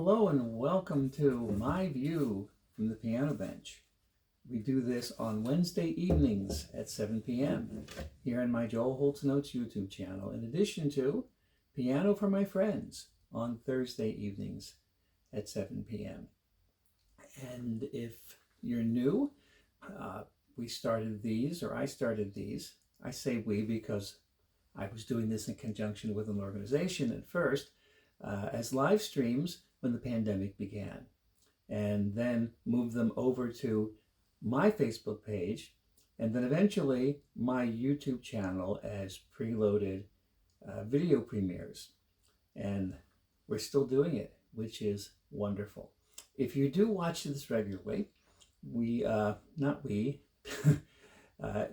Hello and welcome to My View from the Piano Bench. We do this on Wednesday evenings at 7 p.m. here on my Joel Holt's Notes YouTube channel, in addition to Piano for My Friends on Thursday evenings at 7 p.m. And if you're new, we started these, or I started these. I say we because I was doing this in conjunction with an organization at first, as live streams when the pandemic began, and then moved them over to my Facebook page, and then eventually my YouTube channel as preloaded video premieres. And we're still doing it, which is wonderful. If you do watch this regularly, not we, and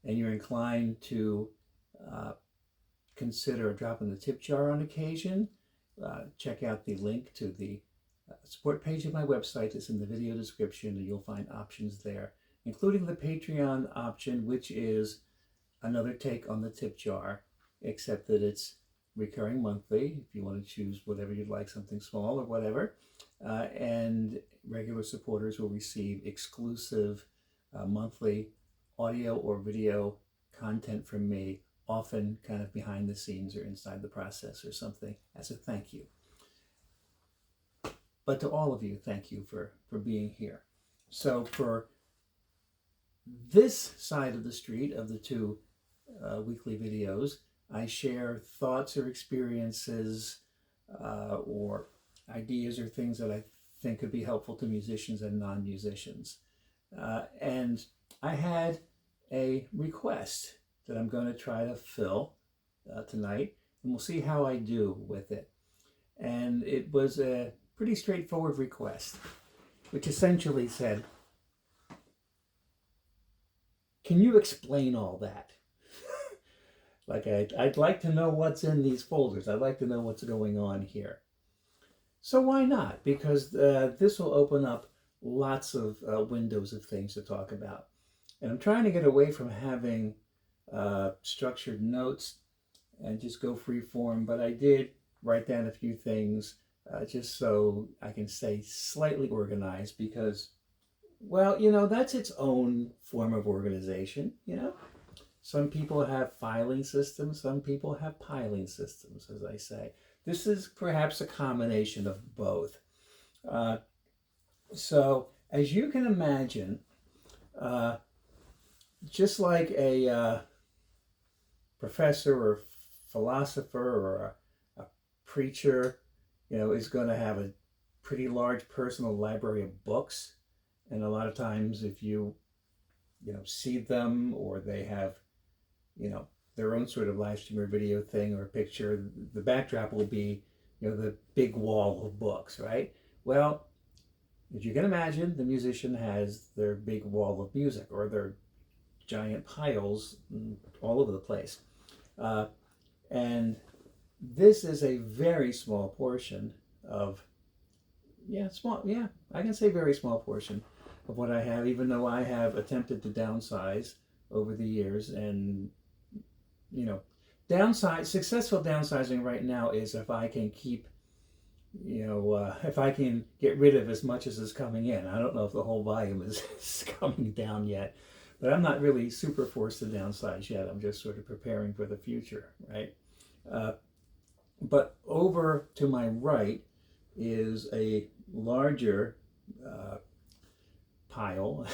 you're inclined to consider dropping the tip jar on occasion, check out the link to the support page of my website. It's in the video description, and you'll find options there, including the Patreon option, which is another take on the tip jar, except that it's recurring monthly if you want to choose whatever you'd like, something small or whatever. And regular supporters will receive exclusive monthly audio or video content from me, often kind of behind the scenes or inside the process or something, as a thank you. But to all of you, thank you for being here. So for this side of the street of the two weekly videos, I share thoughts or experiences or ideas or things that I think could be helpful to musicians and non-musicians. And I had a request that I'm going to try to fill tonight, and we'll see how I do with it. And it was a pretty straightforward request, which essentially said, can you explain all that? Like, I'd like to know what's in these folders. I'd like to know what's going on here. So why not? Because this will open up lots of windows of things to talk about. And I'm trying to get away from having structured notes and just go free form, but I did write down a few things just so I can stay slightly organized, because, well, that's its own form of organization. Some people have filing systems, some people have piling systems, as I say. This is perhaps a combination of both. So as you can imagine, just like a professor or philosopher or a preacher, is going to have a pretty large personal library of books. And a lot of times if you see them, or they have, their own sort of live stream or video thing or picture, the backdrop will be, the big wall of books, right? Well, as you can imagine, the musician has their big wall of music, or their giant piles all over the place. And this is a very small portion of, I can say very small portion of what I have, even though I have attempted to downsize over the years. And, successful downsizing right now is if I can keep, if I can get rid of as much as is coming in. I don't know if the whole volume is coming down yet, but I'm not really super forced to downsize yet. I'm just sort of preparing for the future, right? But over to my right is a larger pile,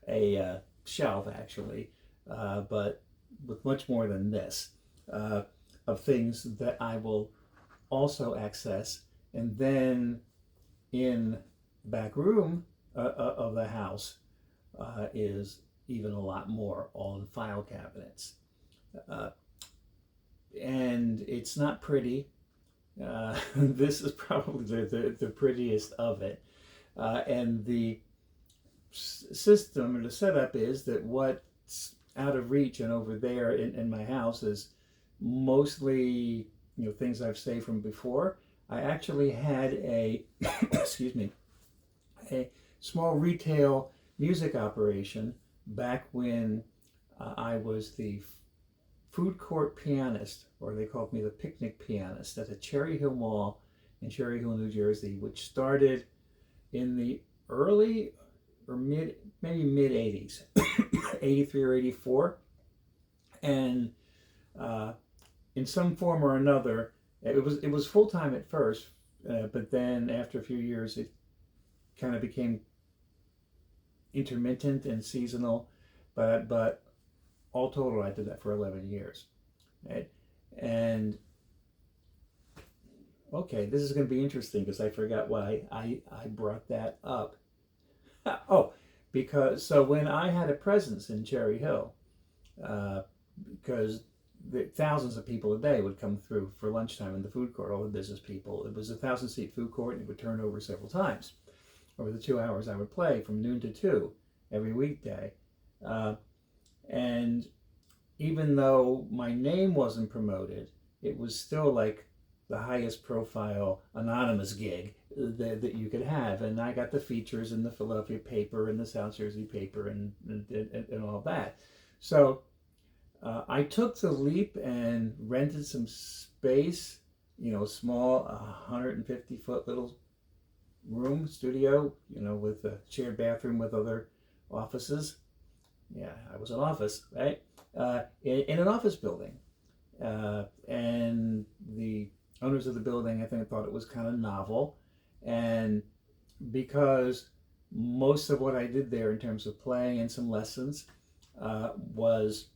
a shelf actually, but with much more than this, of things that I will also access. And then in the back room of the house is even a lot more, all in file cabinets. And it's not pretty. This is probably the prettiest of it. And the system, or the setup, is that what's out of reach and over there in my house is mostly things I've saved from before. I actually had a excuse me, a small retail music operation back when I was the food court pianist, or they called me the picnic pianist, at the Cherry Hill Mall in Cherry Hill, New Jersey, which started in the early or maybe mid 80s, 83 or 84. And in some form or another, it was full time at first, but then after a few years, it kind of became intermittent and seasonal. But all total, I did that for 11 years, right? And okay, this is going to be interesting because I forgot why I brought that up. Oh, because so when I had a presence in Cherry Hill, because thousands of people a day would come through for lunchtime in the food court, all the business people. It was a 1,000-seat food court, and it would turn over several times over the 2 hours I would play from noon to 2 every weekday. And even though my name wasn't promoted, it was still like the highest profile anonymous gig that you could have. And I got the features in the Philadelphia paper and the South Jersey paper and all that. So I took the leap and rented some space, small 150-foot little room, studio, with a shared bathroom with other offices. Yeah, I was an office, right? In an office building. And the owners of the building, I think, thought it was kind of novel. And because most of what I did there in terms of playing and some lessons was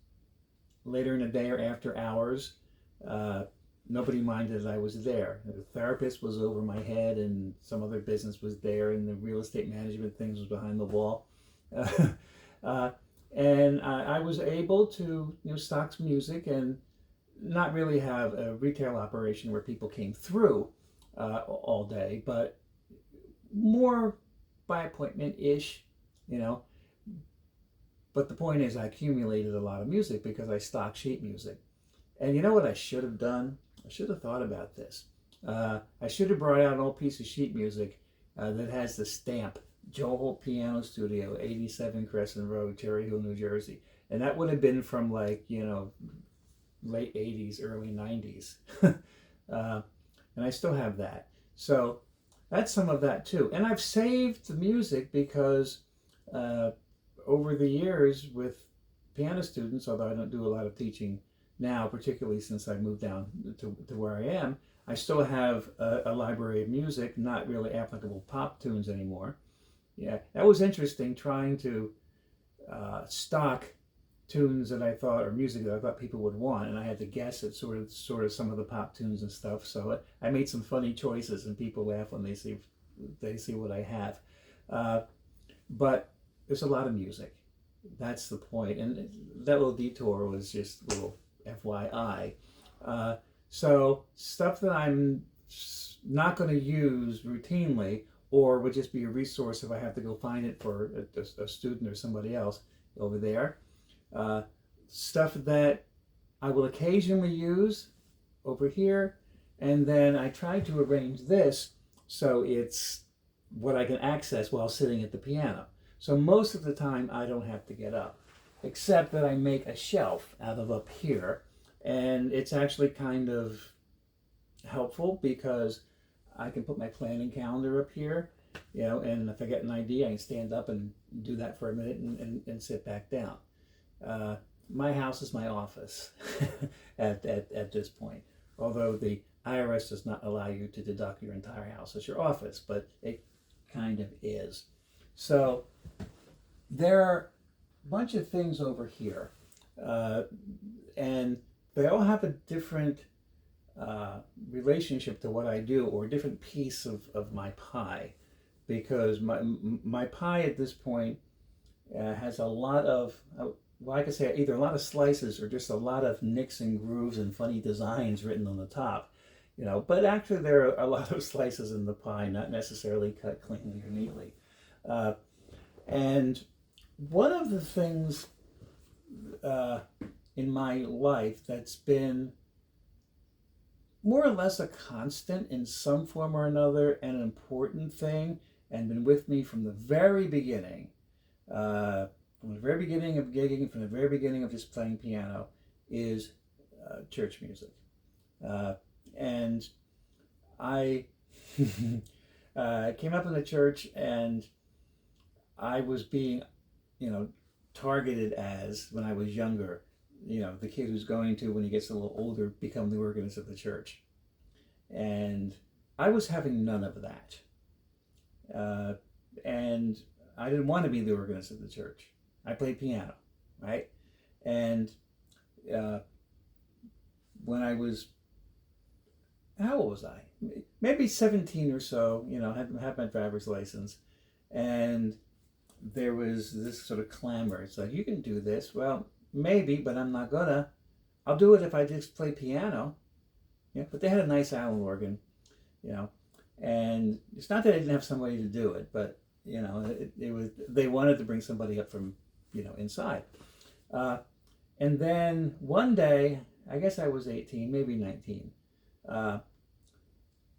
later in the day or after hours, nobody minded that I was there. The therapist was over my head, and some other business was there, and the real estate management things was behind the wall. And I was able to stock some music and not really have a retail operation where people came through all day, but more by appointment-ish, But the point is, I accumulated a lot of music because I stocked sheet music. And you know what I should have done? I should have thought about this. I should have brought out an old piece of sheet music that has the stamp, Joe Holt Piano Studio, 87 Crescent Road, Cherry Hill, New Jersey. And that would have been from late 80s, early 90s. And I still have that. So that's some of that too. And I've saved the music because over the years with piano students, although I don't do a lot of teaching now, particularly since I moved down to where I am, I still have a library of music, not really applicable pop tunes anymore. Yeah, that was interesting, trying to stock tunes that I thought, or music that I thought people would want, and I had to guess at sort of some of the pop tunes and stuff. So I made some funny choices, and people laugh when they see what I have. But there's a lot of music. That's the point. And that little detour was just a little FYI. So stuff that I'm not going to use routinely, or would just be a resource if I have to go find it for a student or somebody else over there. Stuff that I will occasionally use over here. And then I try to arrange this so it's what I can access while sitting at the piano. So most of the time I don't have to get up, except that I make a shelf out of up here. And it's actually kind of helpful because I can put my planning calendar up here, and if I get an idea, I can stand up and do that for a minute and sit back down. My house is my office at this point, although the IRS does not allow you to deduct your entire house as your office, but it kind of is. So there are a bunch of things over here, and they all have a different relationship to what I do, or a different piece of my pie, because my pie at this point has a lot of, well, I could say either a lot of slices or just a lot of nicks and grooves and funny designs written on the top, but actually there are a lot of slices in the pie, not necessarily cut cleanly or neatly. And one of the things in my life that's been more or less a constant in some form or another, and an important thing, and been with me from the very beginning, of gigging, from the very beginning of just playing piano, is church music. And I I came up in the church, and I was being, targeted as, when I was younger, the kid who's going to, when he gets a little older, become the organist of the church. And I was having none of that. And I didn't want to be the organist of the church. I played piano, right? And when I was, how old was I? Maybe 17 or so, had my driver's license. And there was this sort of clamor. It's like, you can do this. Well, maybe, but I'm not gonna. I'll do it if I just play piano. Yeah, but they had a nice Allen organ, and it's not that I didn't have somebody to do it, but it was, they wanted to bring somebody up from inside. And then one day, I guess I was 18, maybe 19.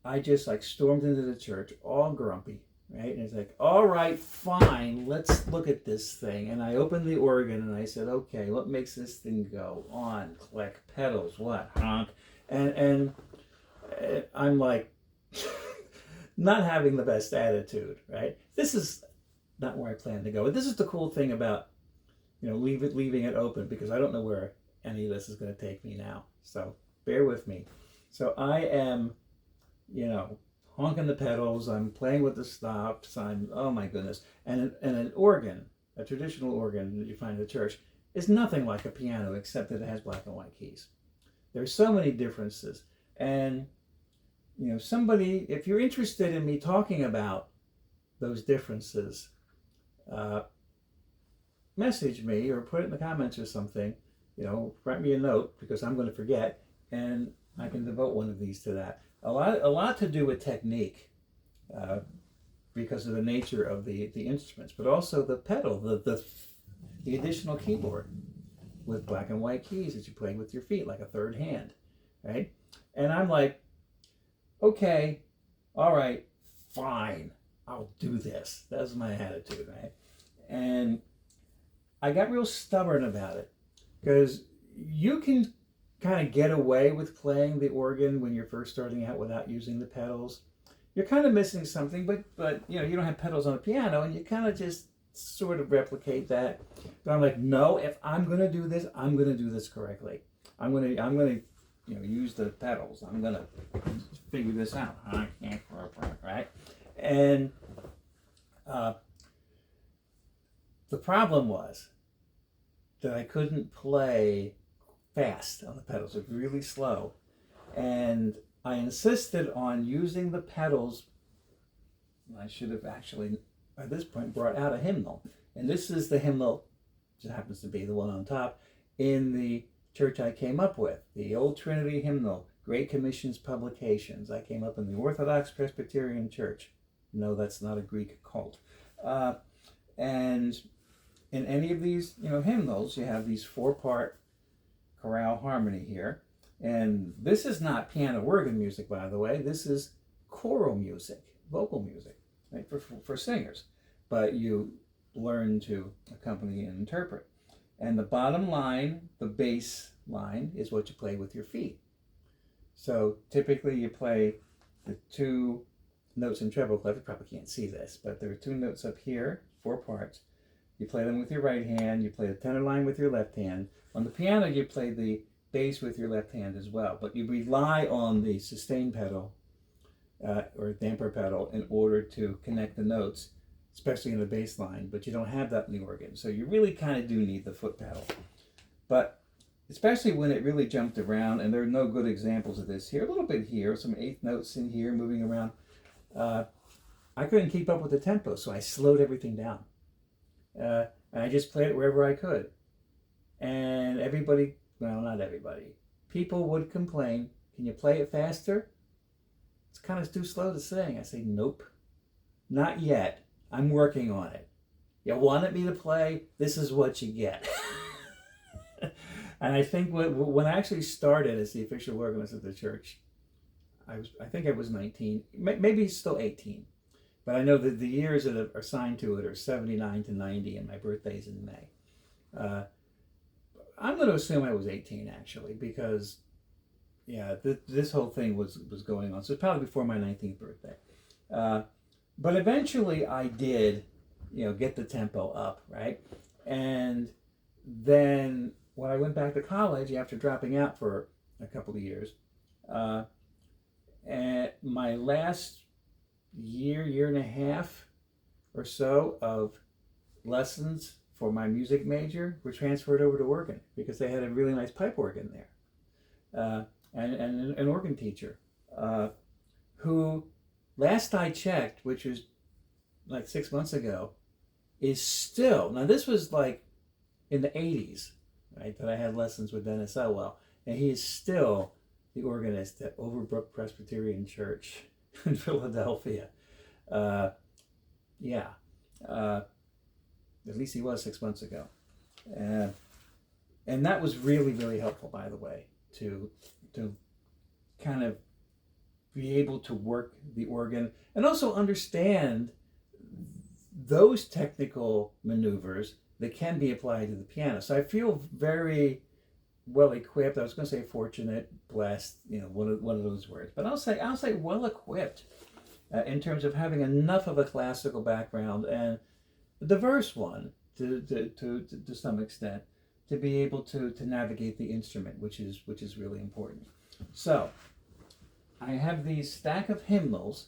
I just like stormed into the church, all grumpy, right? And it's like, all right, fine, let's look at this thing. And I opened the organ and I said, okay, what makes this thing go? On, click, pedals, what, honk. And I'm like, not having the best attitude, right? This is not where I plan to go. But this is the cool thing about, leaving it open, because I don't know where any of this is going to take me now. So bear with me. So I am, honking the pedals. I'm playing with the stops. Oh my goodness. And an organ, a traditional organ that you find in the church, is nothing like a piano except that it has black and white keys. There's so many differences. And, somebody, if you're interested in me talking about those differences, message me or put it in the comments or something, write me a note, because I'm going to forget, and I can devote one of these to that. A lot to do with technique, because of the nature of the instruments, but also the pedal, the additional keyboard with black and white keys that you play with your feet like a third hand, right? And I'm like, okay, all right, fine, I'll do this. That was my attitude, right? And I got real stubborn about it, because you can kind of get away with playing the organ when you're first starting out without using the pedals. You're kind of missing something, but you don't have pedals on a piano, and you kind of just sort of replicate that. But I'm like, no, if I'm going to do this, I'm going to do this correctly. I'm going to use the pedals. I'm going to figure this out. Right? And the problem was that I couldn't play fast on the pedals. It was really slow. And I insisted on using the pedals. I should have actually, at this point, brought out a hymnal. And this is the hymnal, which happens to be the one on top, in the church I came up with. The Old Trinity Hymnal, Great Commission's Publications. I came up in the Orthodox Presbyterian Church. No, that's not a Greek cult. And in any of these, hymnals, you have these 4-part chorale harmony here. And this is not piano organ music, by the way. This is choral music, vocal music, right, for singers. But you learn to accompany and interpret. And the bottom line, the bass line, is what you play with your feet. So typically you play the 2 notes in treble clef. You probably can't see this, but there are 2 notes up here, 4 parts. You play them with your right hand. You play the tenor line with your left hand. On the piano, you play the bass with your left hand as well, but you rely on the sustain pedal or damper pedal in order to connect the notes, especially in the bass line, but you don't have that in the organ. So you really kind of do need the foot pedal. But especially when it really jumped around, and there are no good examples of this here, a little bit here, some 8th notes in here moving around, I couldn't keep up with the tempo, so I slowed everything down. And I just played it wherever I could. And everybody, well, not everybody, people would complain, can you play it faster? It's kind of too slow to sing. I say, nope, not yet. I'm working on it. You wanted me to play, this is what you get. And I think when I actually started as the official organist of the church, I think I was 19, maybe still 18. But I know that the years that are assigned to it are 79 to 90, and my birthday's in May. I'm going to assume I was 18, actually, because yeah, this whole thing was going on. So it's probably before my 19th birthday. Uh, but eventually I did, get the tempo up, right? And then when I went back to college after dropping out for a couple of years, uh, and my last year and a half or so of lessons for my music major were transferred over to organ because they had a really nice pipe organ there. And an organ teacher who, last I checked, which was like 6 months ago, is still, now this was like in the 80s, right, that I had lessons with Dennis Elwell, and he is still the organist at Overbrook Presbyterian Church in Philadelphia. Yeah, at least he was 6 months ago. And that was really, really helpful, by the way, to kind of be able to work the organ and also understand those technical maneuvers that can be applied to the piano. So I feel very well equipped. I was going to say fortunate, blessed, one of those words, but I'll say well equipped in terms of having enough of a classical background and a diverse one to some extent to be able to navigate the instrument, which is really important. So I have these stack of hymnals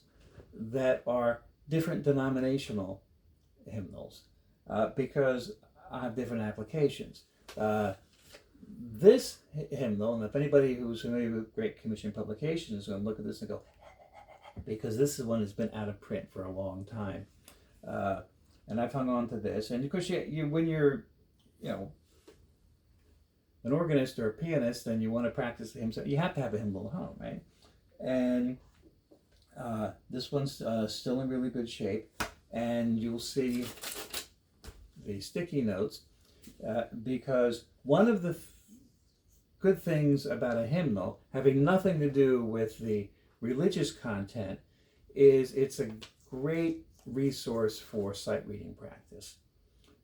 that are different denominational hymnals because I have different applications. This hymnal, and if anybody who's familiar with Great Commission publications is going to look at this and go, because this is one that's been out of print for a long time. And I've hung on to this. And of course, when you're, an organist or a pianist and you want to practice the hymns, you have to have a hymnal at home, right? And this one's still in really good shape. And you'll see the sticky notes because one of the good things about a hymnal, having nothing to do with the religious content, is it's a great resource for sight reading practice.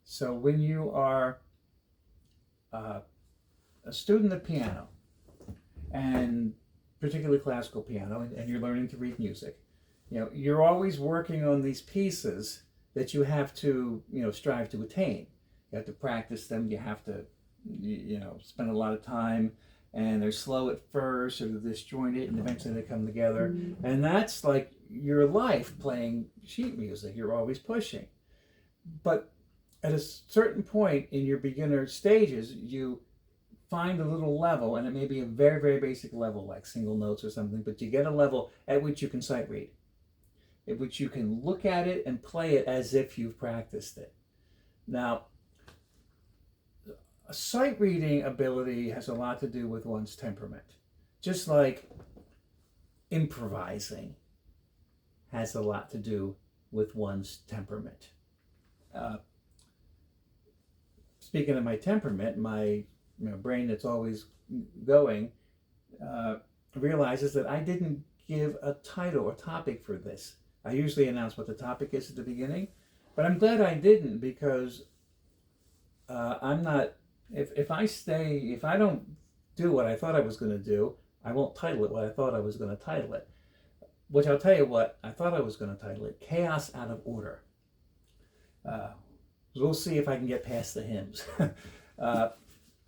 So when you are a student of piano, and particularly classical piano, and you're learning to read music, you're always working on these pieces that you have to, strive to attain. You have to practice them. You have to, spend a lot of time, and they're slow at first, or they're disjointed, and eventually they come together. Mm-hmm. And that's like your life playing sheet music. You're always pushing. But at a certain point in your beginner stages, you find a little level, and it may be a very, very basic level, like single notes or something, but you get a level at which you can sight read, at which you can look at it and play it as if you've practiced it. Now, a sight reading ability has a lot to do with one's temperament, just like improvising has a lot to do with one's temperament. Speaking of my temperament, my brain that's always going realizes that I didn't give a title or topic for this. I usually announce what the topic is at the beginning, but I'm glad I didn't because I'm not. If I don't do what I thought I was going to do, I won't title it what I thought I was going to title it. Which I'll tell you what I thought I was going to title it: Chaos Out of Order. We'll see if I can get past the hymns.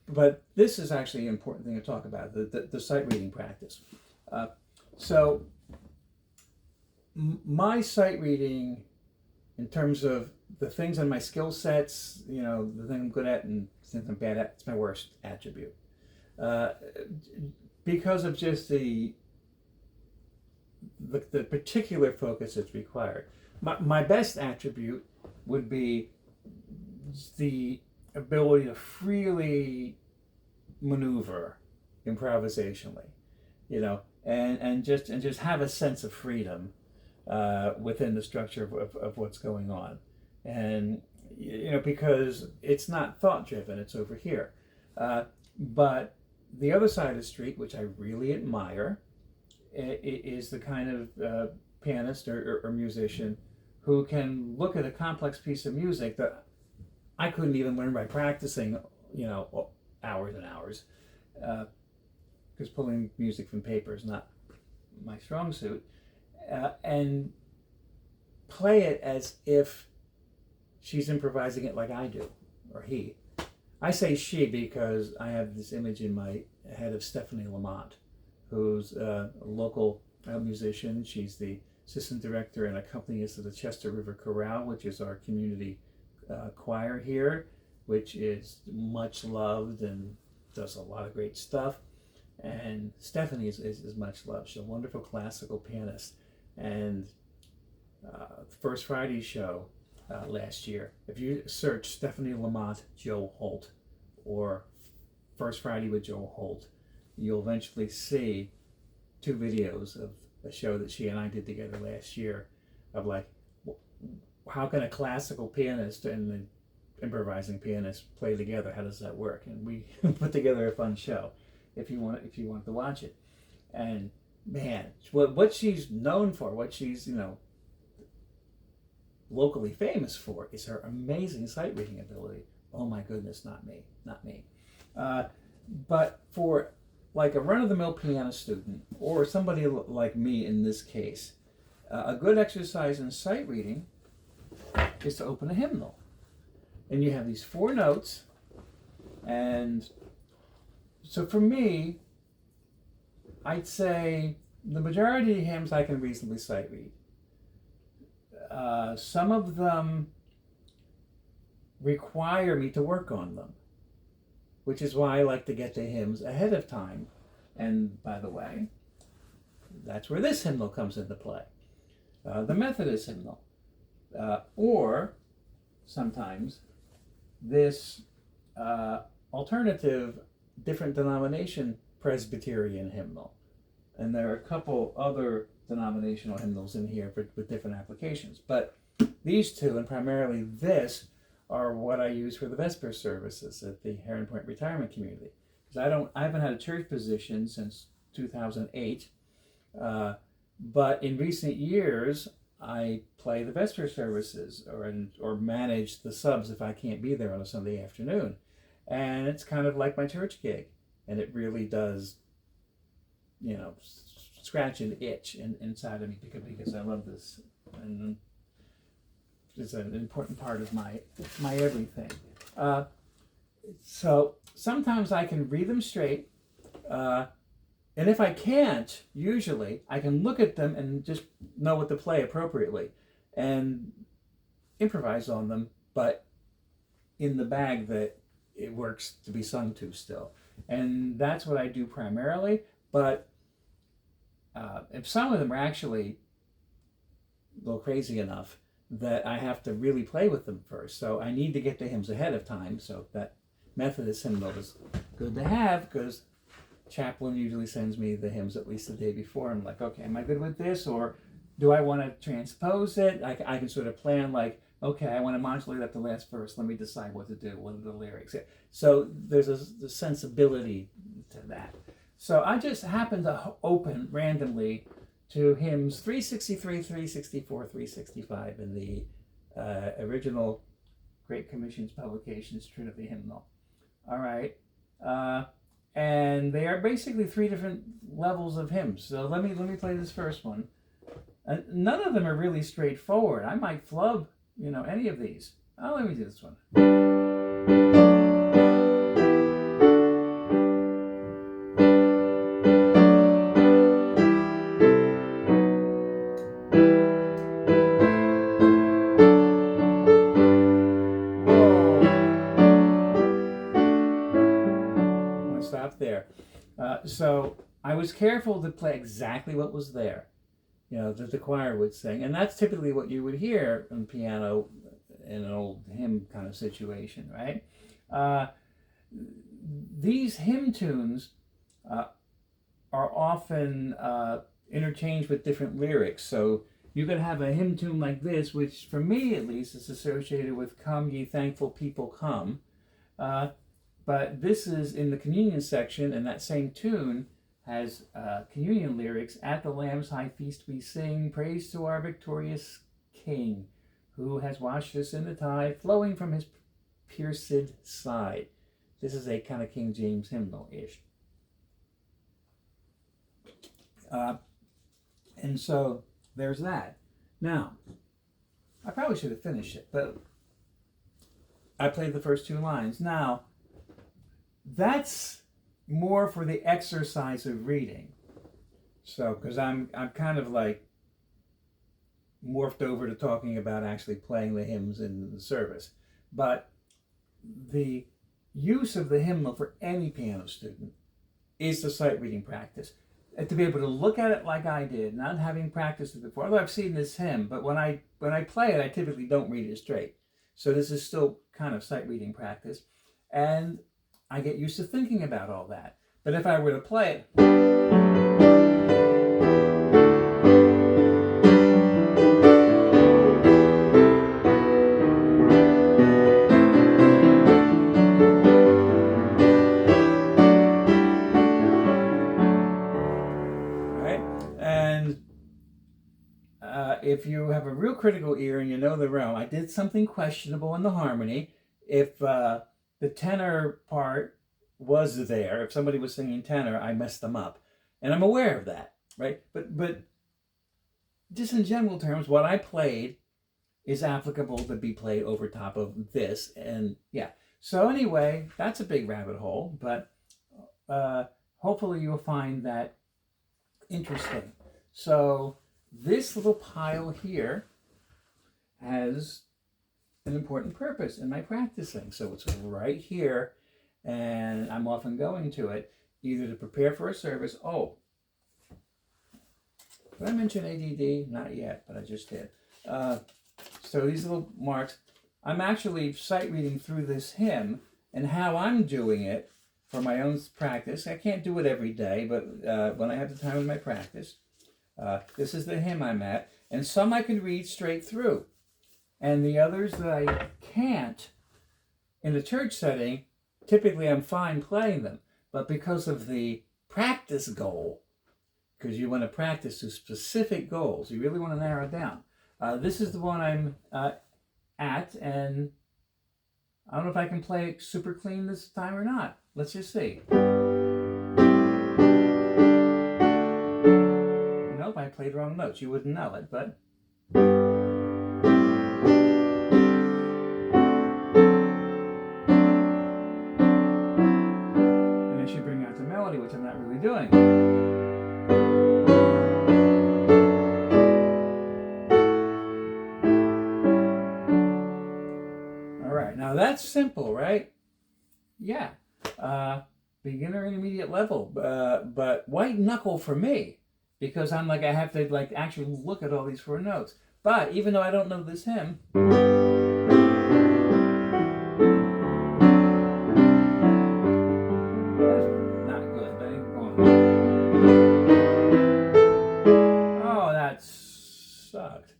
But this is actually an important thing to talk about, the sight reading practice. So my sight reading, in terms of the things in my skill sets, the thing I'm good at and things I'm bad at, it's my worst attribute. Because of just the particular focus that's required. My best attribute would be the ability to freely maneuver improvisationally, and just have a sense of freedom within the structure of what's going on, and because it's not thought driven, it's over here. But the other side of the street, which I really admire, is the kind of pianist or musician who can look at a complex piece of music that I couldn't even learn by practicing, hours and hours, because pulling music from paper is not my strong suit, and play it as if she's improvising it like I do, or he. I say she because I have this image in my head of Stephanie Lamont, who's a local musician. She's the assistant director and accompanist of the Chester River Chorale, which is our community choir here, which is much loved and does a lot of great stuff. And Stephanie is much loved. She's a wonderful classical pianist. And First Friday show last year, if you search Stephanie Lamont, Joe Holt, or First Friday with Joe Holt, you'll eventually see 2 videos of a show that she and I did together last year of like, how can a classical pianist and an improvising pianist play together? How does that work? And we put together a fun show if you want to watch it. And man, what she's known for, what she's, locally famous for, is her amazing sight reading ability. Oh my goodness, not me. But for like a run-of-the-mill piano student, or somebody like me in this case, a good exercise in sight reading is to open a hymnal. And you have these 4 notes, and so for me, I'd say the majority of hymns I can reasonably sight read. Some of them require me to work on them, which is why I like to get the hymns ahead of time. And by the way, that's where this hymnal comes into play. The Methodist hymnal. Or sometimes this alternative, different denomination Presbyterian hymnal. And there are a couple other denominational hymnals in here with different applications. But these 2, and primarily this, are what I use for the Vesper services at the Heron Point Retirement Community. Because I haven't had a church position since 2008, but in recent years I play the Vesper services or manage the subs if I can't be there on a Sunday afternoon, and it's kind of like my church gig, and it really does, scratch an itch inside of me because I love this, and it's an important part of my everything. So sometimes I can read them straight, and if I can't, usually I can look at them and just know what to play appropriately and improvise on them, but in the bag that it works to be sung to still. And that's what I do primarily, but if some of them are actually a little crazy enough that I have to really play with them first, so I need to get the hymns ahead of time. So that Methodist hymnal is good to have, because chaplain usually sends me the hymns at least the day before. I'm like, okay, am I good with this, or do I want to transpose it? I can sort of plan, like, okay, I want to modulate up the last verse. Let me decide what to do. What are the lyrics? So there's a sensibility to that. So I just happened to open randomly to hymns 363, 364, 365 in the original Great Commission's publications, Trinity Hymnal. All right. And they are basically 3 different levels of hymns. So let me play this first one. None of them are really straightforward. I might flub, any of these. Oh, let me do this one. Stop there. So I was careful to play exactly what was there, that the choir would sing. And that's typically what you would hear on piano in an old hymn kind of situation, right? These hymn tunes are often interchanged with different lyrics. So you could have a hymn tune like this, which for me at least is associated with "Come ye thankful people, come." But this is in the communion section, and that same tune has communion lyrics. "At the Lamb's high feast we sing, praise to our victorious King, who has washed us in the tide, flowing from his pierced side." This is a kind of King James hymnal-ish. And so there's that. Now, I probably should have finished it, but I played the first two lines. Now, that's more for the exercise of reading. So, because I'm kind of like morphed over to talking about actually playing the hymns in the service. But the use of the hymnal for any piano student is the sight reading practice. And to be able to look at it like I did, not having practiced it before, although I've seen this hymn, but when I play it, I typically don't read it straight. So this is still kind of sight reading practice. And I get used to thinking about all that. But if I were to play it, and if you have a real critical ear and you know the realm, I did something questionable in the harmony. If the tenor part was there, if somebody was singing tenor, I messed them up. And I'm aware of that, right? But just in general terms, what I played is applicable to be played over top of this. And yeah, so anyway, that's a big rabbit hole, but hopefully you'll find that interesting. So this little pile here has an important purpose in my practicing. So it's right here, and I'm often going to it either to prepare for a service. Oh, did I mention ADD? Not yet, but I just did. So these little marks, I'm actually sight reading through this hymn and how I'm doing it for my own practice. I can't do it every day, but when I have the time in my practice, this is the hymn I'm at. And some I can read straight through. And the others that I can't, in a church setting, typically I'm fine playing them. But because of the practice goal, because you want to practice to specific goals, you really want to narrow it down. This is the one I'm at, and I don't know if I can play it super clean this time or not. Let's just see. Nope, I played wrong notes. You wouldn't know it, but... And I should bring out the melody, which I'm not really doing. Now that's simple, right? Yeah. Beginner intermediate level. But white knuckle for me, because I'm like, I have to like actually look at all these four notes. But even though I don't know this hymn, that's not good, but ain't going. Oh, that sucked.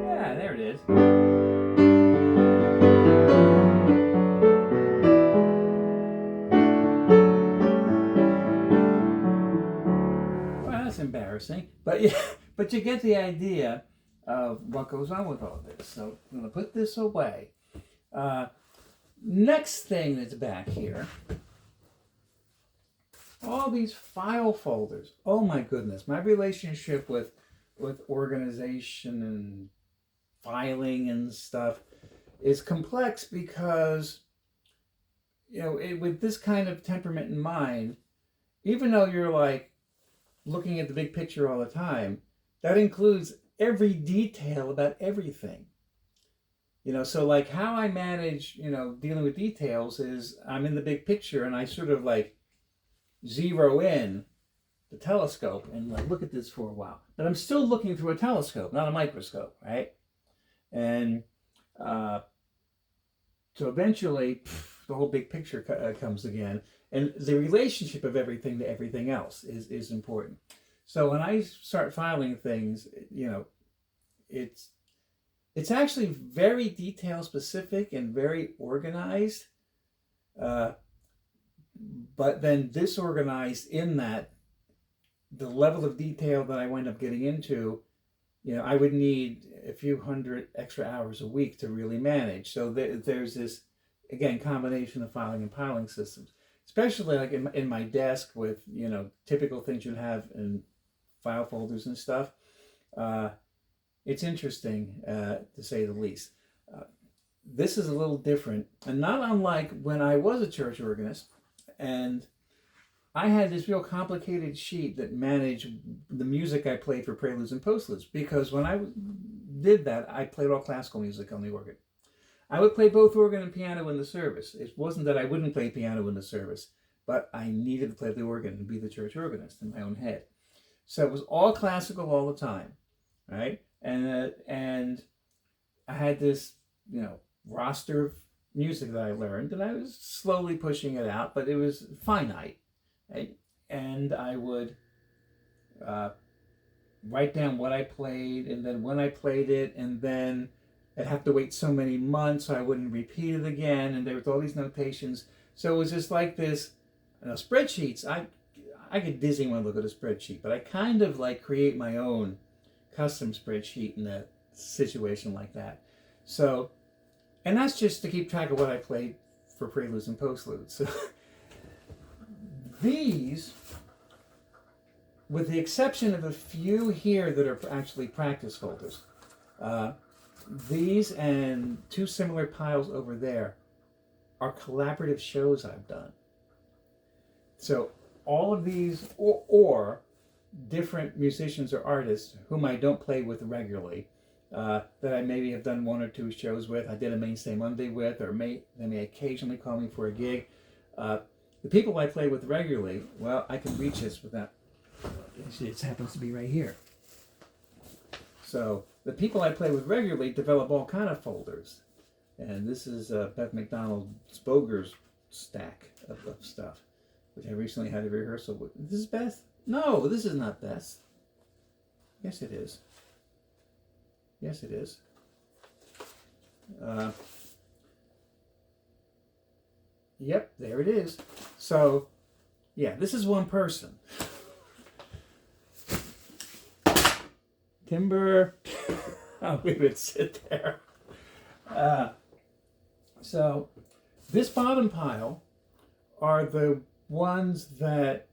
Yeah, there it is. Well, that's embarrassing, but yeah, but you get the idea of what goes on with all this. So I'm going to put this away. Next thing that's back here, all these file folders. Oh my goodness, my relationship with organization and filing and stuff is complex because, you know, with this kind of temperament in mind, even though you're like looking at the big picture all the time, that includes every detail about everything. You know, so like how I manage, you know, dealing with details is I'm in the big picture and I sort of like zero in the telescope and like look at this for a while. But I'm still looking through a telescope, not a microscope, right? And so eventually the whole big picture comes again. And the relationship of everything to everything else is important. So when I start filing things, you know, it's actually very detail specific and very organized, but then disorganized in that the level of detail that I wind up getting into, I would need a few hundred extra hours a week to really manage. So there's this, again, combination of filing and piling systems, especially like in my desk with, typical things you have in file folders and stuff. It's interesting, to say the least. This is a little different, and not unlike when I was a church organist, and I had this real complicated sheet that managed the music I played for preludes and postludes, because when I did that, I played all classical music on the organ. I would play both organ and piano in the service. It wasn't that I wouldn't play piano in the service, but I needed to play the organ and be the church organist in my own head. So it was all classical all the time, right? And I had this, roster of music that I learned, and I was slowly pushing it out, but it was finite. Right? And I would write down what I played, and then when I played it, and then I'd have to wait so many months so I wouldn't repeat it again, and there was all these notations. So it was just like this, spreadsheets. I get dizzy when I look at a spreadsheet, but I kind of like create my own custom spreadsheet in a situation like that. So, and that's just to keep track of what I played for preludes and postludes. So these, with the exception of a few here that are actually practice folders, these and two similar piles over there are collaborative shows I've done. So all of these, or different musicians or artists whom I don't play with regularly, that I maybe have done one or two shows with. I did a Mainstay Monday with, or they may occasionally call me for a gig. The people I play with regularly, well, I can reach this without, it happens to be right here. So the people I play with regularly develop all kind of folders. And this is Beth McDonald's Boger's stack of stuff, which I recently had a rehearsal with. This is Beth? No, this is not Beth. Yes, it is. Yes, it is. Yep, there it is. So, yeah, this is one person. Timber. I'll leave it sit there. So, this bottom pile are the ones that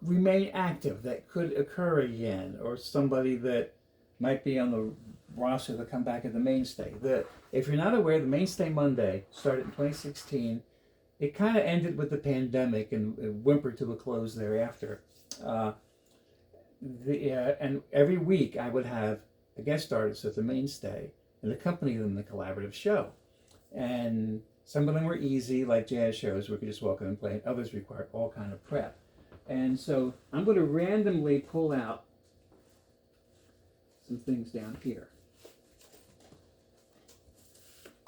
remain active, that could occur again, or somebody that might be on the roster to come back at the Mainstay. If you're not aware, the Mainstay Monday started in 2016. It kind of ended with the pandemic and whimpered to a close thereafter. And every week I would have a guest artist at the Mainstay and accompany them in the collaborative show. And some of them were easy, like jazz shows where you could just walk in and play, and others required all kind of prep. And so I'm going to randomly pull out some things down here.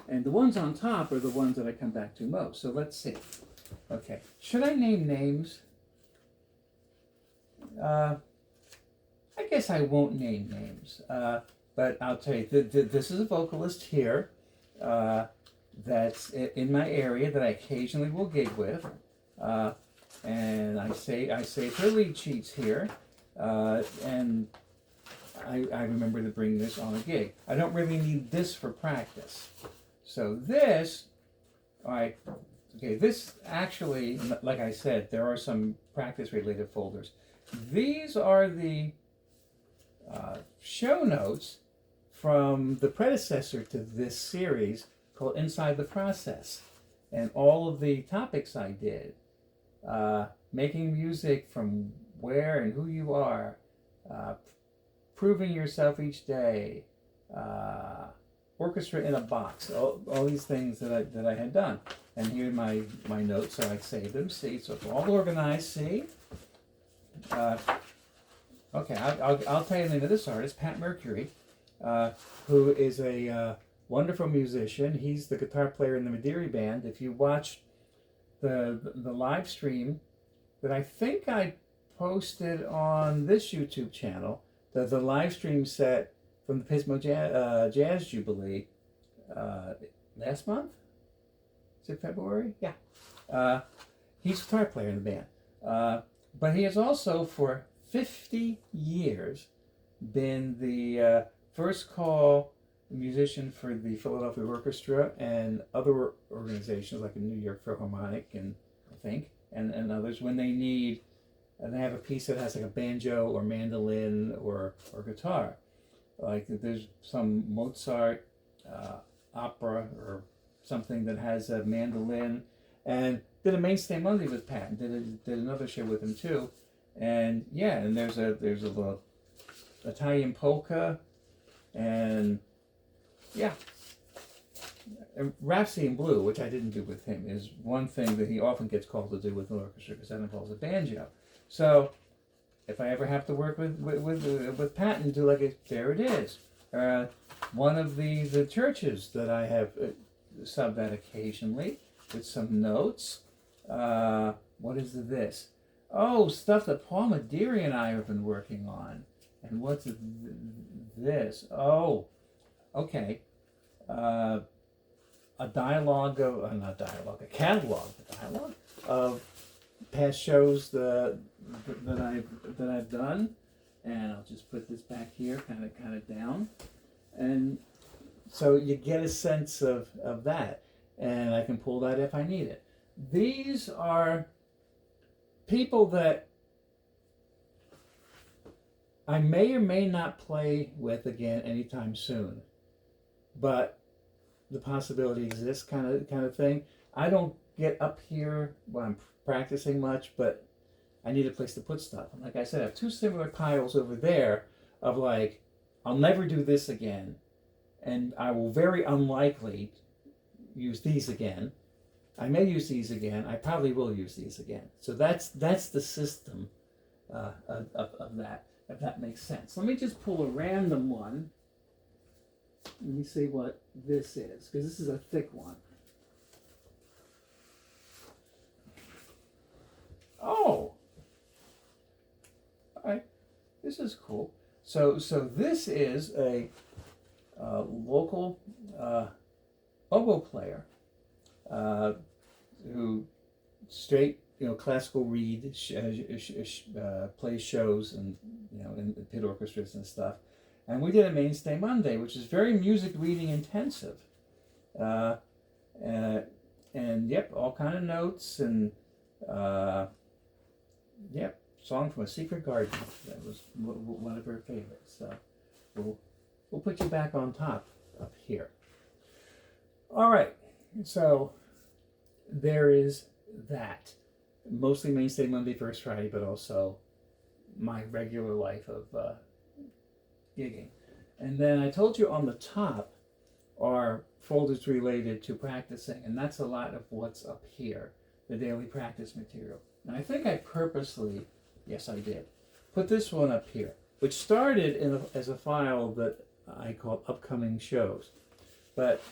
And the ones on top are the ones that I come back to most. So let's see. Okay. Should I name names? I guess I won't name names. But I'll tell you, this is a vocalist here that's in my area that I occasionally will gig with. And I save her lead sheets here. And I remember to bring this on a gig. I don't really need this for practice. So this, all right, okay, this actually, like I said, there are some practice-related folders. These are the show notes from the predecessor to this series called Inside the Process. And all of the topics I did, making music from where and who you are, proving yourself each day, orchestra in a box, all these things that I had done. And here are my notes, so I saved them. See, so it's all organized. See. Okay, I'll tell you the name of this artist, Pat Mercury, who is a wonderful musician. He's the guitar player in the Madiri Band. If you watch the live stream that I think I posted on this YouTube channel, the live stream set from the Pismo Jazz Jubilee last month? Is it February? Yeah. He's a guitar player in the band. But he has also, for 50 years, been the first call musician for the Philadelphia Orchestra and other organizations like the New York Philharmonic and I think and others when they need and they have a piece that has like a banjo or mandolin or guitar. Like there's some Mozart opera or something that has a mandolin, and did a Mainstay Monday with Pat, and did another show with him too, and yeah, and there's a little Italian polka, and yeah, and Rhapsody in Blue, which I didn't do with him, is one thing that he often gets called to do with an orchestra because that involves a banjo. So if I ever have to work with Pat and do like there it is. One of the churches that I have subbed at occasionally with some notes. What is this? Oh, stuff that Paul Mederi and I have been working on. And what's this? Oh, okay. A catalog of past shows that I've done, and I'll just put this back here, kind of down, and so you get a sense of that, and I can pull that if I need it. These are people that I may or may not play with again anytime soon, but the possibility exists, kind of thing. I don't get up here when I'm practicing much, but I need a place to put stuff. And like I said, I have two similar piles over there of like, I'll never do this again, and I will very unlikely use these again. I may use these again. I probably will use these again. So that's the system of that, if that makes sense. Let me just pull a random one. Let me see what this is, because this is a thick one. Oh, all right, this is cool. So this is a local oboe player who straight classical reed plays shows and in pit orchestras and stuff. And we did a Mainstay Monday, which is very music reading intensive. And yep, all kind of notes and yep, song from A Secret Garden. That was one of her favorites. So we'll put you back on top up here. All right, so there is that. Mostly Mainstay Monday, First Friday, but also my regular life of gigging. And then I told you on the top are folders related to practicing, and that's a lot of what's up here, the daily practice material. And I think I purposely, yes I did, put this one up here, which started as a file that I called upcoming shows. But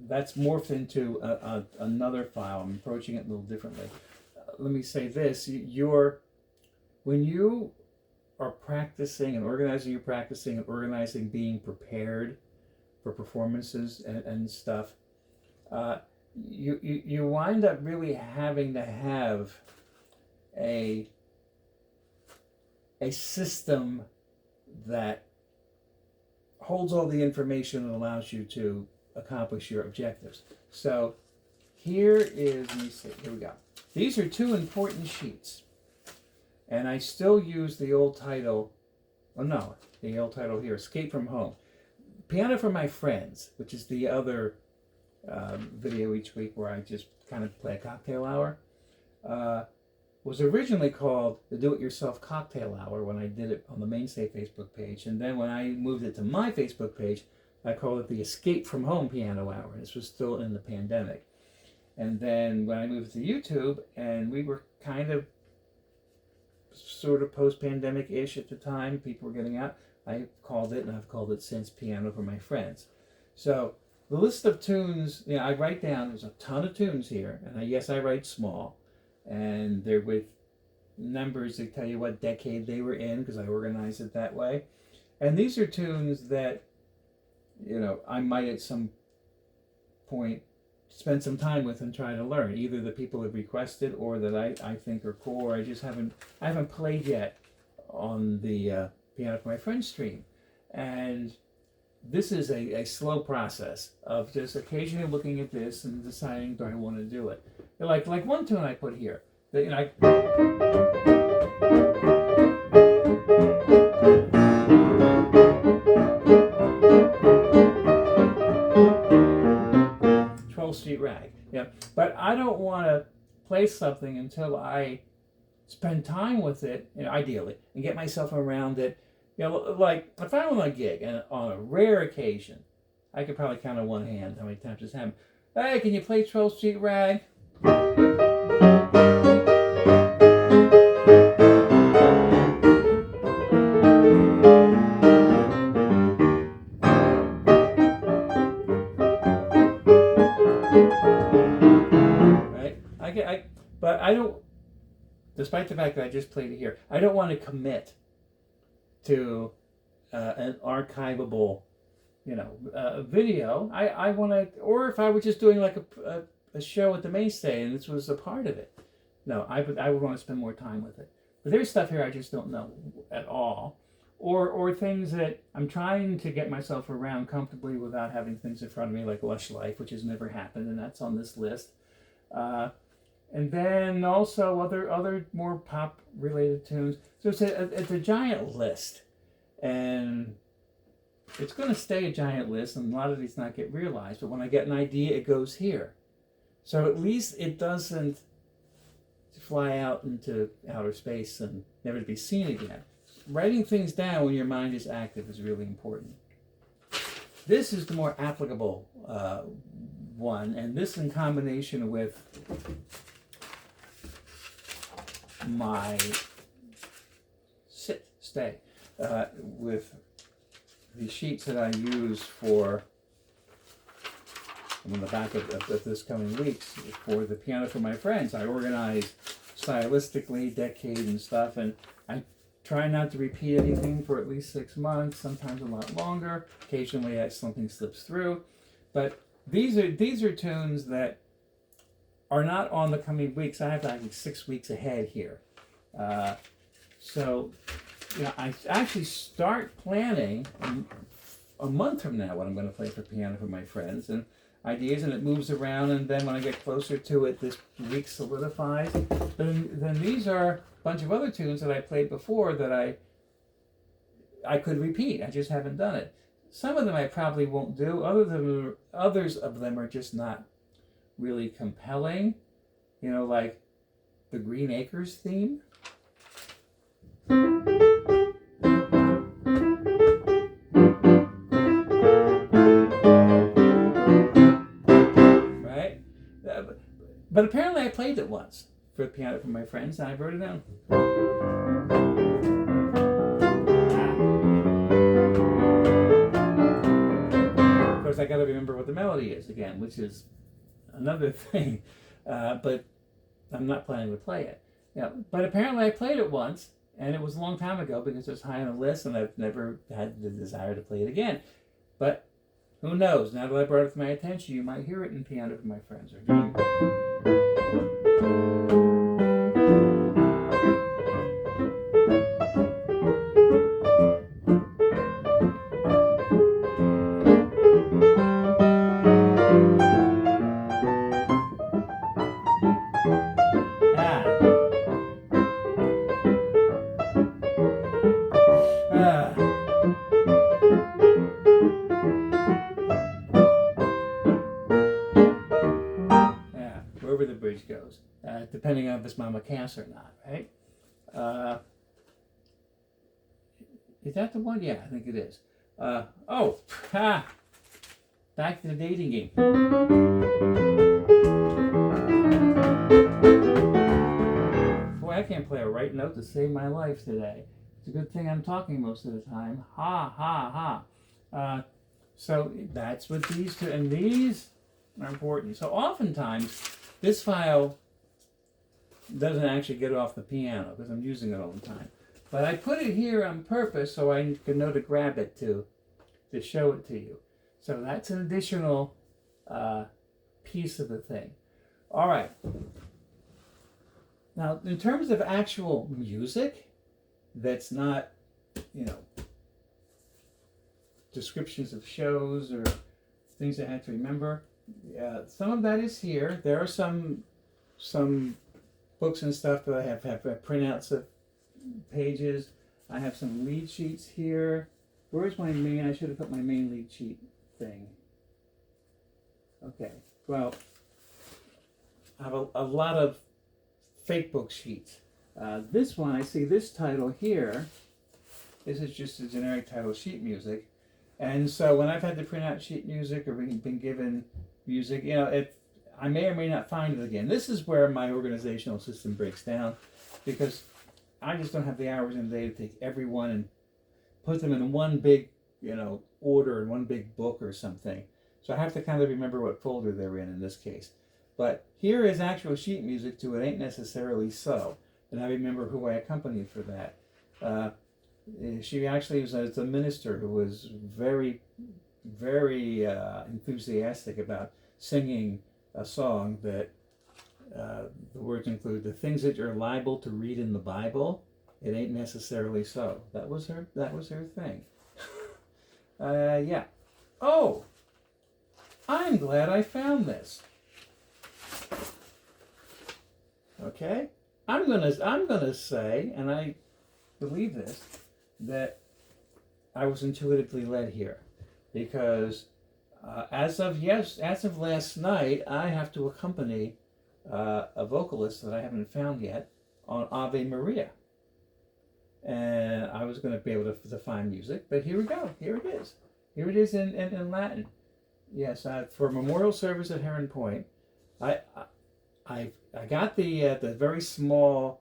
that's morphed into another file. I'm approaching it a little differently. Let me say this, when you are practicing and organizing being prepared for performances and stuff, you wind up really having to have a system that holds all the information and allows you to accomplish your objectives. So here is, let me see, here we go. These are two important sheets. And I still use the old title, the old title here, Escape from Home. Piano for My Friends, which is the other video each week where I just kind of play a cocktail hour, was originally called the Do-It-Yourself Cocktail Hour when I did it on the Mainstay Facebook page. And then when I moved it to my Facebook page, I called it the Escape from Home Piano Hour. This was still in the pandemic. And then when I moved to YouTube, and we were kind of sort of post-pandemic-ish at the time, people were getting out, I called it, and I've called it since, Piano for My Friends. So the list of tunes, I write down, there's a ton of tunes here, and I write small, and they're with numbers that tell you what decade they were in, because I organize it that way. And these are tunes that, I might at some point spend some time with and try to learn. Either the people have requested or that I think are cool, or I haven't played yet on the Piano for My Friends stream. And this is a slow process of just occasionally looking at this and deciding, do I want to do it? Like one tune I put here. That, you know, 12th Street Rag. Yeah, but I don't want to play something until I spend time with it, you know, ideally, and get myself around it. You know, like if I'm on a gig and on a rare occasion, I could probably count on one hand how many times this happened. Hey, can you play 12th Street Rag? Right? But I don't, despite the fact that I just played it here, I don't want to commit to an archivable, you know, video. I want to, or if I were just doing like a show at the Mainstay and this was a part of it, no, I would want to spend more time with it. But there's stuff here I just don't know at all, or things that I'm trying to get myself around comfortably without having things in front of me, like Lush Life, which has never happened, and that's on this list. And then also other more pop related tunes. So it's a giant list, and it's going to stay a giant list, and a lot of these not get realized. But when I get an idea, it goes here. So at least it doesn't fly out into outer space and never to be seen again. Writing things down when your mind is active is really important. This is the more applicable one, and this in combination with my stay with the sheets that I use for on the back of this coming weeks for the Piano for My Friends. I organize stylistically, decade and stuff, and I try not to repeat anything for at least 6 months, sometimes a lot longer. Occasionally something slips through, but these are tunes that are not on the coming weeks. I have like 6 weeks ahead here. So, you know, I actually start planning a month from now what I'm going to play for Piano for My Friends and ideas, and it moves around, and then when I get closer to it, this week solidifies. Then these are a bunch of other tunes that I played before that I could repeat. I just haven't done it. Some of them I probably won't do. Others of them are just not really compelling. You know, like the Green Acres theme. Right? But apparently I played it once for Piano for My Friends, and I wrote it down. Of course, I got to remember what the melody is again, which is another thing. But I'm not planning to play it. Yeah, but apparently I played it once, and it was a long time ago because it was high on the list, and I've never had the desire to play it again. But who knows? Now that I brought it to my attention, you might hear it in Piano for My Friends. Wherever the bridge goes, depending on if it's Mama Cass or not, right? Is that the one? Yeah, I think it is. Back to the dating game. Boy, I can't play a right note to save my life today. It's a good thing I'm talking most of the time. Ha, ha, ha. So that's what these two, and these are important. So oftentimes, this file doesn't actually get off the piano because I'm using it all the time. But I put it here on purpose so I can know to grab it to show it to you. So that's an additional piece of the thing. All right. Now, in terms of actual music, that's not, you know, descriptions of shows or things I had to remember. Some of that is here. There are some books and stuff that I have printouts of pages. I have some lead sheets here. Where's my main? I should have put my main lead sheet thing. Okay. Well, I have a lot of fake book sheets. This one, I see this title here. This is just a generic title, sheet music. And so when I've had to print out sheet music or been given music, you know, I may or may not find it again. This is where my organizational system breaks down, because I just don't have the hours in the day to take everyone and put them in one big, you know, order in one big book or something. So I have to kind of remember what folder they're in this case. But here is actual sheet music to It Ain't Necessarily So. And I remember who I accompanied for that. She actually was a minister who was very, very enthusiastic about singing a song that the words include, "The things that you're liable to read in the Bible, it ain't necessarily so." That was her thing. Yeah. Oh, I'm glad I found this. Okay, I'm gonna say, and I believe this, that I was intuitively led here, because as of last night, I have to accompany a vocalist that I haven't found yet on Ave Maria, and I was going to be able to find music, but here we go. Here it is. Here it is in Latin. Yes, for a memorial service at Heron Point, I got the very small,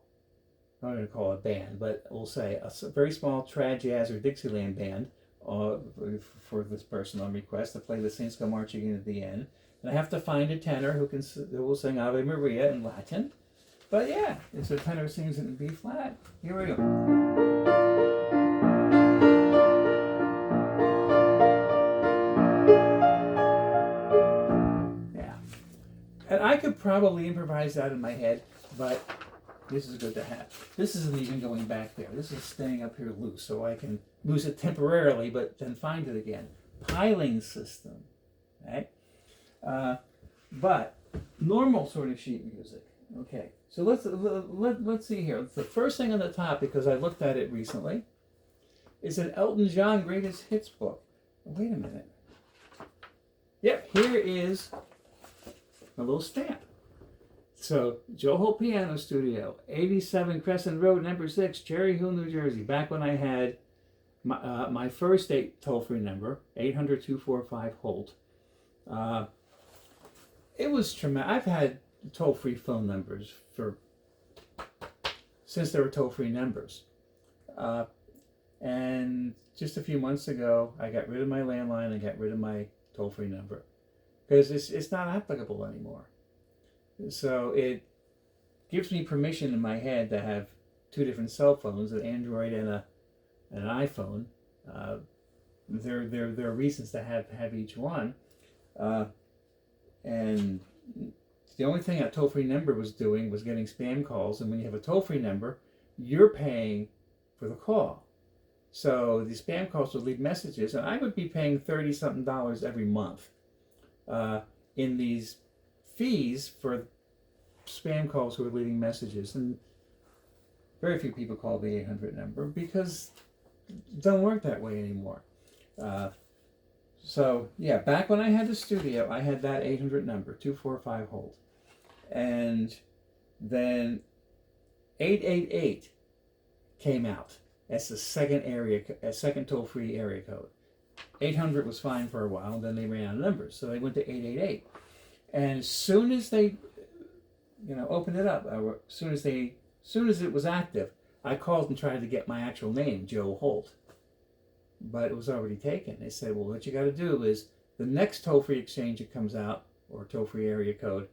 I'm not going to call it a band, but we'll say a very small trad jazz or Dixieland band for this person on request to play the Saints Go Marching In at the end. And I have to find a tenor who will sing Ave Maria in Latin. But yeah, it's a tenor sings it in B flat. Here we go. Yeah. And I could probably improvise that in my head, but this is good to have. This isn't even going back there. This is staying up here loose, so I can lose it temporarily, but then find it again. Piling system, right? But normal sort of sheet music. Okay, so let's see here. The first thing on the top, because I looked at it recently, is an Elton John Greatest Hits book. Wait a minute. Yep, here is a little stamp. So, Joe Holt Piano Studio, 87 Crescent Road, number 6, Cherry Hill, New Jersey. Back when I had my first toll-free number, 800-245-HOLT. It was tremendous. I've had toll-free phone numbers since there were toll-free numbers. And just a few months ago, I got rid of my landline and got rid of my toll-free number, because it's not applicable anymore. So it gives me permission in my head to have two different cell phones, an Android and an iPhone. There are reasons to have each one. And the only thing a toll-free number was doing was getting spam calls. And when you have a toll-free number, you're paying for the call. So the spam calls would leave messages, and I would be paying $30-something every month in these fees for spam calls who are leaving messages. And very few people call the 800 number because it doesn't work that way anymore. So yeah, back when I had the studio, I had that 800 number, 245-HOLT. And then 888 came out. That's the second toll-free area code. 800 was fine for a while, and then they ran out of numbers, so they went to 888. And as soon as they, opened it up, as soon as it was active, I called and tried to get my actual name, Joe Holt. But it was already taken. They said, well, what you got to do is the next toll-free exchange that comes out, or toll-free area code,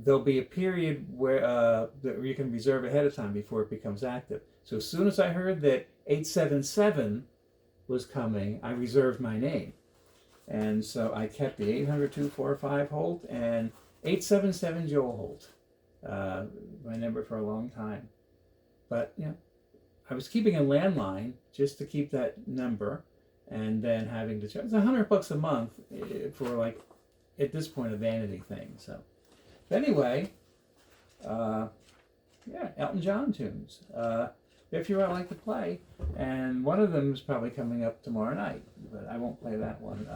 there'll be a period where you can reserve ahead of time before it becomes active. So as soon as I heard that 877 was coming, I reserved my name. And so I kept the 800-245 Holt and 877 Joel Holt, my number for a long time. But I was keeping a landline just to keep that number, and then having to charge. It's $100 a month for, like, at this point, a vanity thing. So, but anyway, Elton John tunes. If you would like to play, and one of them is probably coming up tomorrow night, but I won't play that one.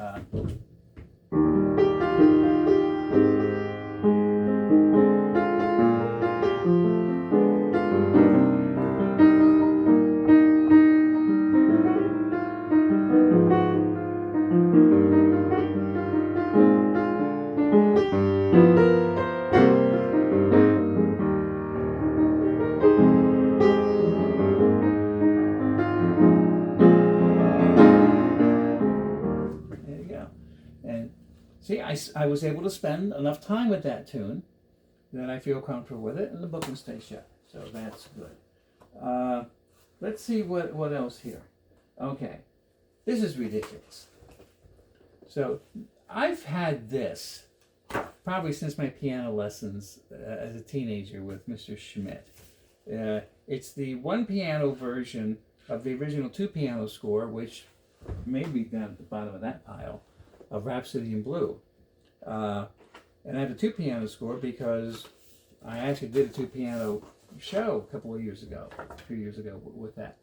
There you go. And see, I was able to spend enough time with that tune that I feel comfortable with it, and the book will stay shut. So that's good. Let's see what else here. Okay, this is ridiculous. So I've had this probably since my piano lessons as a teenager with Mr. Schmidt. It's the one piano version of the original two piano score, which may be down at the bottom of that pile, of Rhapsody in Blue. And I have a two piano score because I actually did a two piano show a few years ago with that.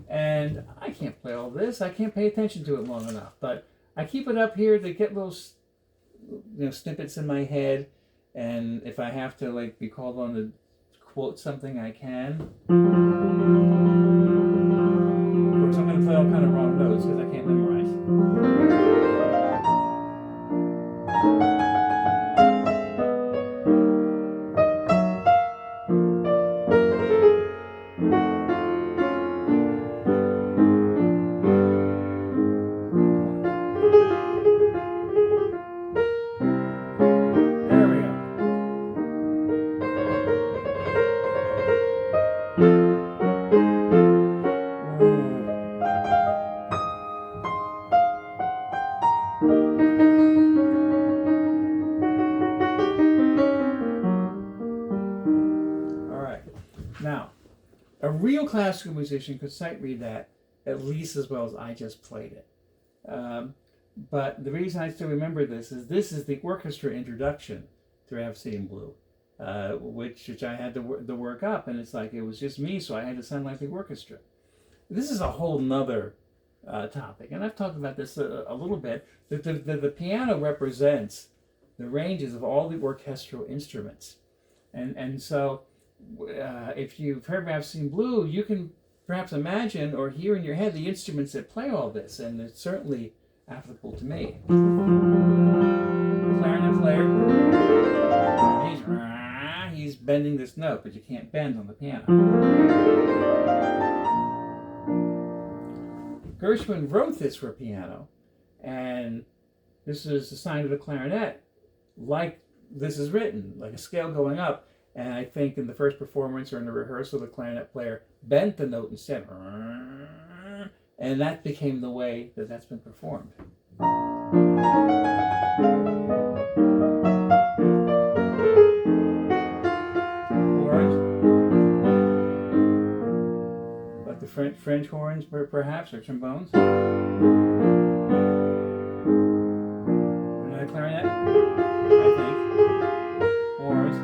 And I can't play all this. I can't pay attention to it long enough. But I keep it up here to get little snippets in my head. And if I have to be called on to quote something, I can. Of course, I'm going to play all kind of wrong notes because I can't memorize. Now, a real classical musician could sight read that at least as well as I just played it. But the reason I still remember this is the orchestra introduction to Rhapsody in Blue, which I had to work up, and it was just me, so I had to sound like the orchestra. This is a whole nother topic, and I've talked about this a little bit. The piano represents the ranges of all the orchestral instruments, and so if you've heard Rhapsody in Blue, you can perhaps imagine or hear in your head the instruments that play all this, and it's certainly applicable to me. Clarinet player, he's bending this note, but you can't bend on the piano. Gershwin wrote this for piano, and this is a sign of the clarinet, like this is written, like a scale going up. And I think in the first performance or in the rehearsal, the clarinet player bent the note instead, and that became the way that's been performed. Horns, but the French horns, perhaps, or trombones. Another clarinet, I think. Horns.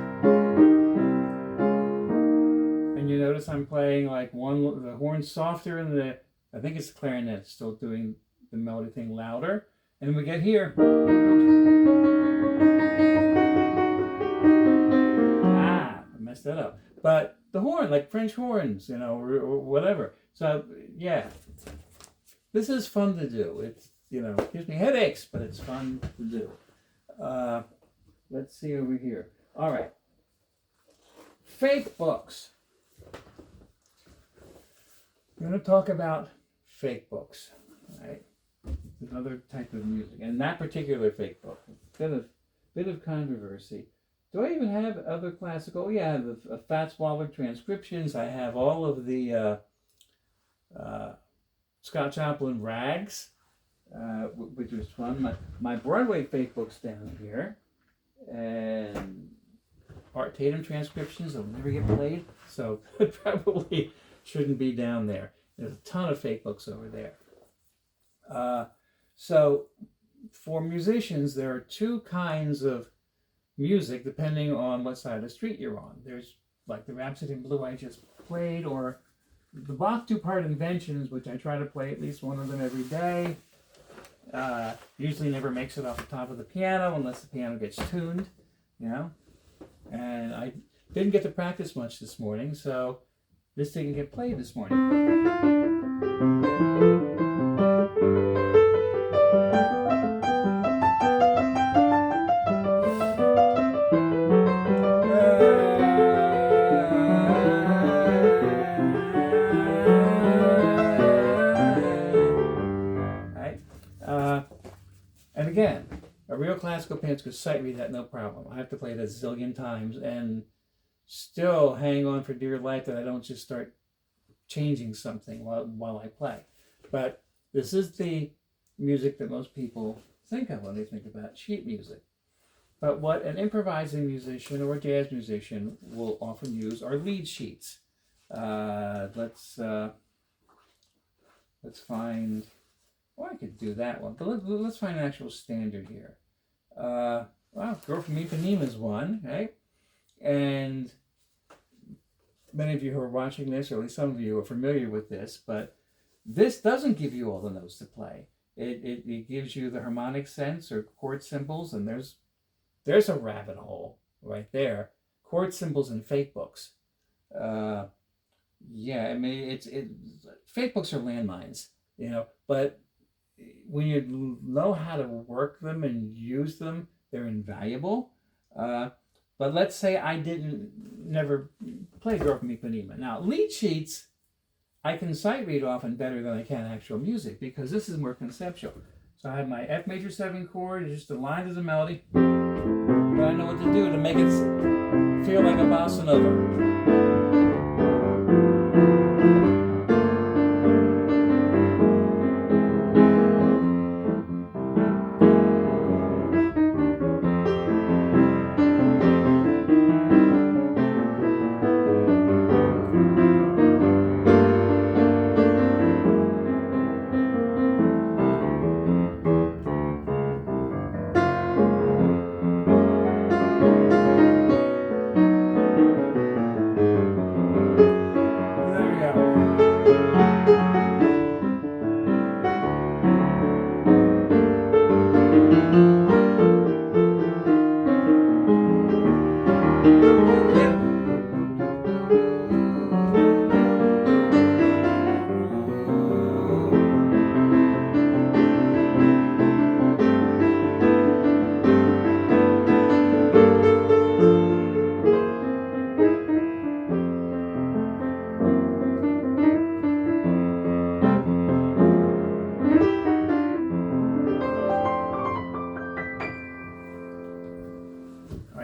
You notice I'm playing the horn softer, and I think it's the clarinet still doing the melody thing louder. And we get here. I messed that up. But the horn, like French horns, or whatever. So yeah, this is fun to do. It's gives me headaches, but it's fun to do. Let's see over here. All right, fake books. I'm going to talk about fake books, right? Another type of music, and that particular fake book, bit of controversy. Do I even have other classical? Oh, yeah, the Fats Waller transcriptions. I have all of the Scott Joplin rags. which was fun. My Broadway fake book's down here, and Art Tatum transcriptions will never get played, so it probably shouldn't be down there. There's a ton of fake books over there. So for musicians, there are two kinds of music depending on what side of the street you're on. There's like the Rhapsody in Blue I just played, or the Bach two-part inventions, which I try to play at least one of them every day. Usually never makes it off the top of the piano unless the piano gets tuned, you know. And I didn't get to practice much this morning, so this didn't get played this morning. And again, a real classical pianist could sight read that no problem. I have to play it a zillion times and still hang on for dear life that I don't just start changing something while I play. But this is the music that most people think of when they think about sheet music. But what an improvising musician or a jazz musician will often use are lead sheets. Let's find. Well, I could do that one, but let's find an actual standard here. Well, Girl from Ipanema is one, right? And many of you who are watching this, or at least some of you are familiar with this, but this doesn't give you all the notes to play. It gives you the harmonic sense or chord symbols, and there's a rabbit hole right there. Chord symbols in fake books. Yeah, I mean, fake books are landmines, you know, but when you know how to work them and use them, they're invaluable. But let's say I never play Girl from Ipanema. Now, lead sheets, I can sight read often better than I can actual music because this is more conceptual. So I have my F major 7 chord, it's just a line of the melody, but I know what to do to make it feel like a bossa nova.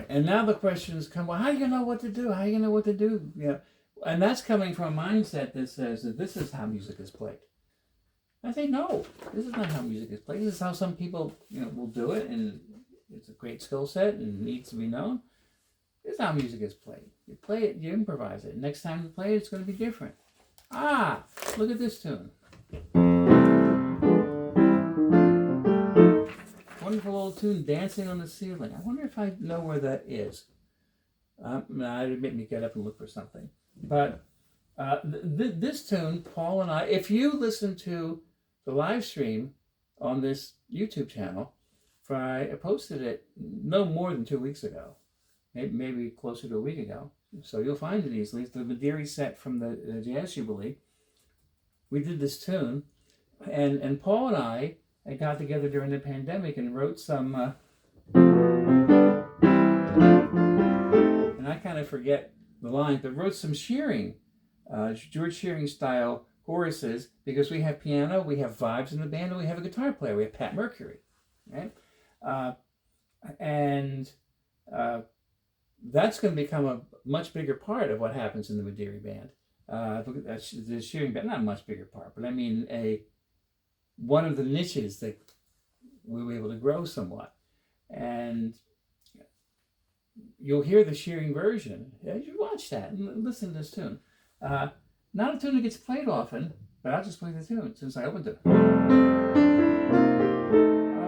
And now the questions come, well, how are you going to know what to do? How are you going to know what to do? You know, and that's coming from a mindset that says that this is how music is played. I say, no, this is not how music is played. This is how some people, you know, will do it, and it's a great skill set and needs to be known. This is how music is played. You play it, you improvise it. Next time you play it, it's going to be different. Ah, look at this tune. Wonderful old tune, Dancing on the Ceiling. I wonder if I know where that is. I'd make me get up and look for something. But this tune, Paul and I, if you listen to the live stream on this YouTube channel, I posted it no more than 2 weeks ago, maybe closer to a week ago. So you'll find it easily. It's the Madiri set from the Jazz Jubilee. We did this tune, and Paul and I got together during the pandemic and wrote some, and I kind of forget the lines, but wrote some Shearing, George Shearing style choruses, because we have piano, we have vibes in the band, and we have a guitar player. We have Pat Mercury, right? That's going to become a much bigger part of what happens in the Madiri band. The Shearing band, not a much bigger part, but I mean one of the niches that we were able to grow somewhat. And you'll hear the shearing version. You watch that and listen to this tune. Not a tune that gets played often, but I'll just play the tune since I opened it. Oh,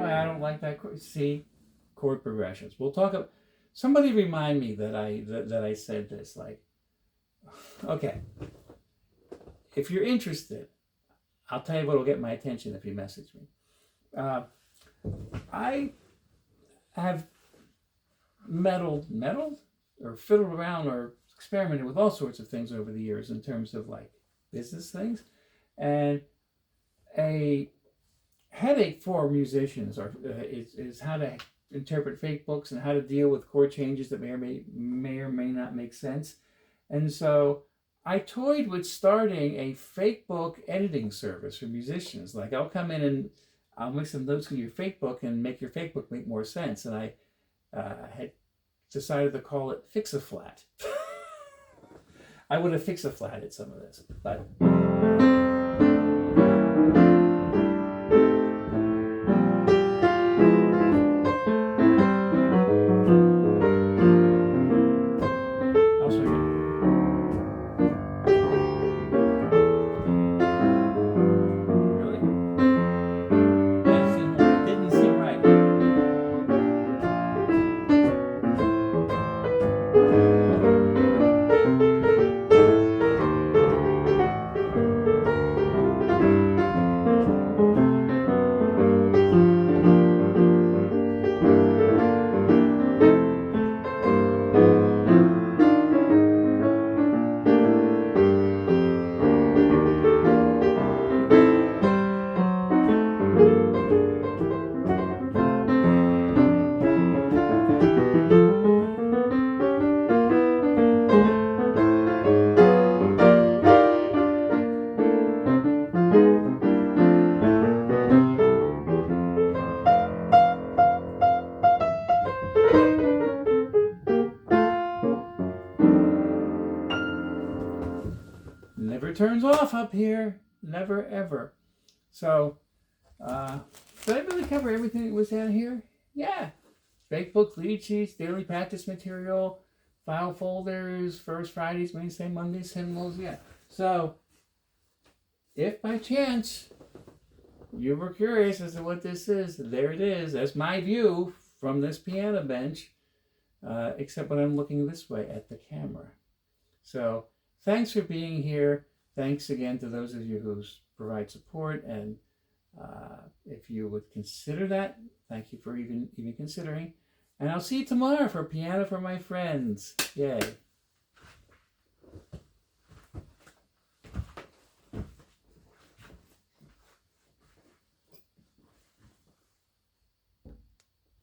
I don't like that chord. See, chord progressions. We'll talk about. Somebody remind me that I said this. Like, okay, if you're interested, I'll tell you what'll get my attention if you message me. I have meddled or fiddled around or experimented with all sorts of things over the years in terms of like business things, and a headache for musicians is how to interpret fake books and how to deal with chord changes that may or may not make sense. And so I toyed with starting a fake book editing service for musicians. Like, I'll come in and I'll make some notes in your fake book and make your fake book make more sense. And I had decided to call it Fix-A-Flat. I would have fix-a-flatted some of this, but I'll show you. Really? That didn't seem right. Never turns off up here. Never, ever. So, did I really cover everything that was down here? Yeah. Fake book, lead sheets, daily practice material, file folders, First Fridays, Wednesday, Mondays, hymnals. Yeah. So, if by chance you were curious as to what this is, there it is. That's my view from this piano bench, except when I'm looking this way at the camera. So, thanks for being here. Thanks again to those of you who provide support, and if you would consider that, thank you for even considering. And I'll see you tomorrow for Piano for My Friends. Yay.